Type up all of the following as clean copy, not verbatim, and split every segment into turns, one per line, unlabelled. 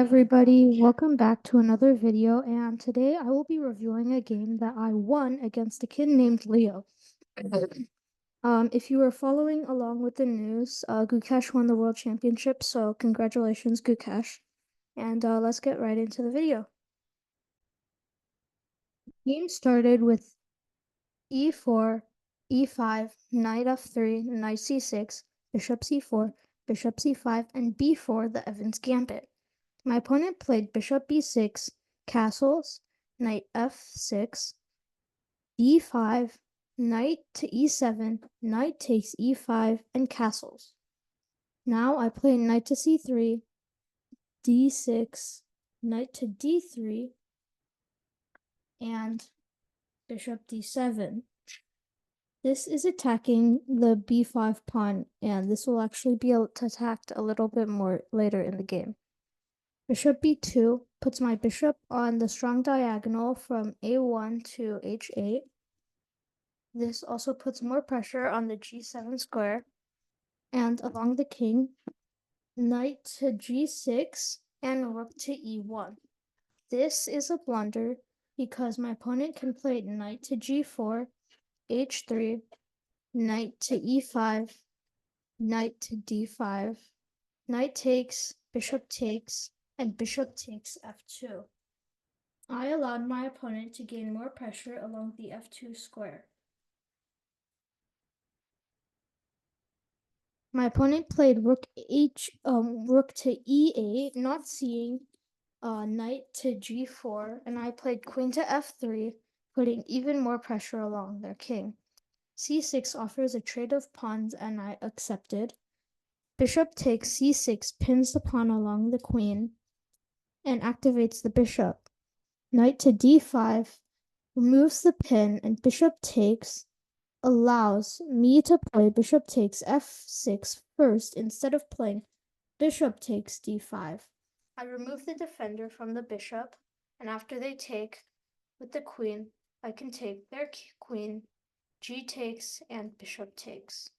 everybody, welcome back to another video, and today I will be reviewing a game that I won against a kid named Leo. If you were following along with the news, Gukesh won the World Championship, so congratulations, Gukesh. And let's get right into the video. The game started with e4, e5, knight f3, knight c6, bishop c4, bishop c5, and b4, the Evans Gambit. My opponent played bishop b6, castles, knight f6, d5, knight to e7, knight takes e5, and castles. Now I play knight to c3, d6, knight to d3, and bishop d7. This is attacking the b5 pawn, and this will actually be attacked a little bit more later in the game. Bishop b2 puts my bishop on the strong diagonal from a1 to h8. This also puts more pressure on the g7 square. And along the king, knight to g6 and rook to e1. This is a blunder because my opponent can play knight to g4, h3, knight to e5, knight to d5, knight takes, and bishop takes f2. I allowed my opponent to gain more pressure along the f2 square. My opponent played rook to e8, not seeing knight to g4, and I played queen to f3, putting even more pressure along their king. c6 offers a trade of pawns, and I accepted. Bishop takes c6, pins the pawn along the queen, and activates the bishop. Knight to d5 removes the pin, and bishop takes allows me to play bishop takes f6 first instead of playing bishop takes d5. I remove the defender from the bishop, and after they take with the queen, I can take their queen, g takes, and bishop takes.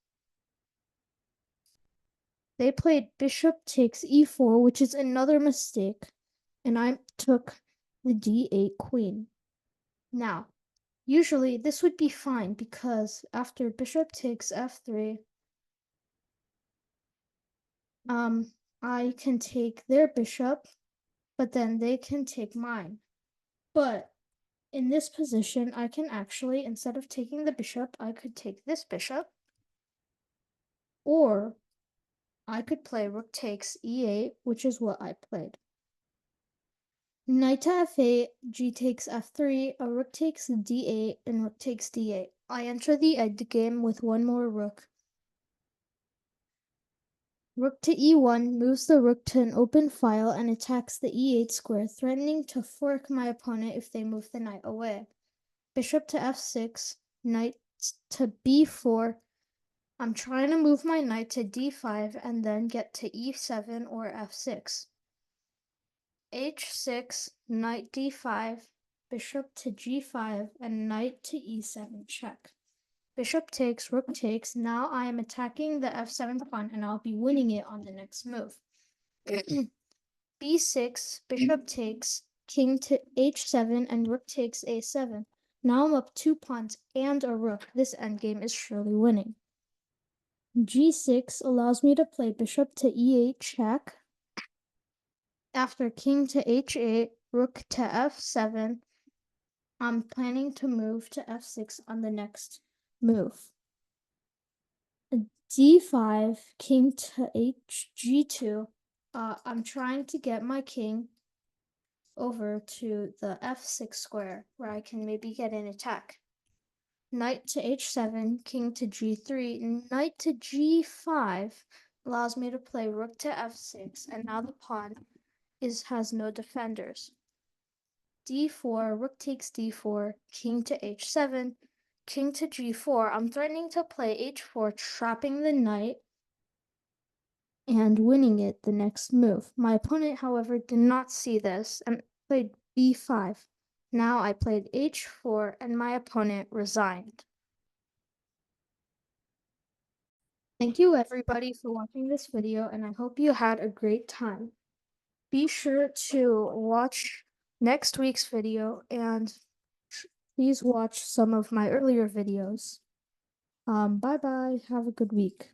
They played bishop takes e4, which is another mistake, and I took the d8 queen. Now, usually this would be fine because after bishop takes f3, I can take their bishop, but then they can take mine. But in this position, I can actually, instead of taking the bishop, I could take this bishop, or I could play rook takes e8, which is what I played. Knight to f8, g takes f3, a rook takes d8, and rook takes d8. I enter the end game with one more rook. Rook to e1 moves the rook to an open file and attacks the e8 square, threatening to fork my opponent if they move the knight away. Bishop to f6, knight to b4. I'm trying to move my knight to d5 and then get to e7 or f6. h6, knight d5, bishop to g5, and knight to e7 check. Bishop takes, rook takes. Now I am attacking the f7 pawn, and I'll be winning it on the next move. b6, bishop takes, king to h7, and rook takes a7. Now I'm up 2 pawns and a rook. This endgame is surely winning. g6 allows me to play bishop to e8 check. After king to h8, rook to f7, I'm planning to move to f6 on the next move. d5, king to g2. I'm trying to get my king over to the f6 square where I can maybe get an attack. Knight to h7, king to g3, knight to g5 allows me to play rook to f6, and now the pawn has no defenders. d4, rook takes d4, king to h7, king to g4. I'm threatening to play h4, trapping the knight and winning it the next move. My opponent, however, did not see this and played b5. Now I played h4 and my opponent resigned. Thank you everybody for watching this video, and I hope you had a great time. be sure to watch next week's video and please watch some of my earlier videos. Bye bye. Have a good week.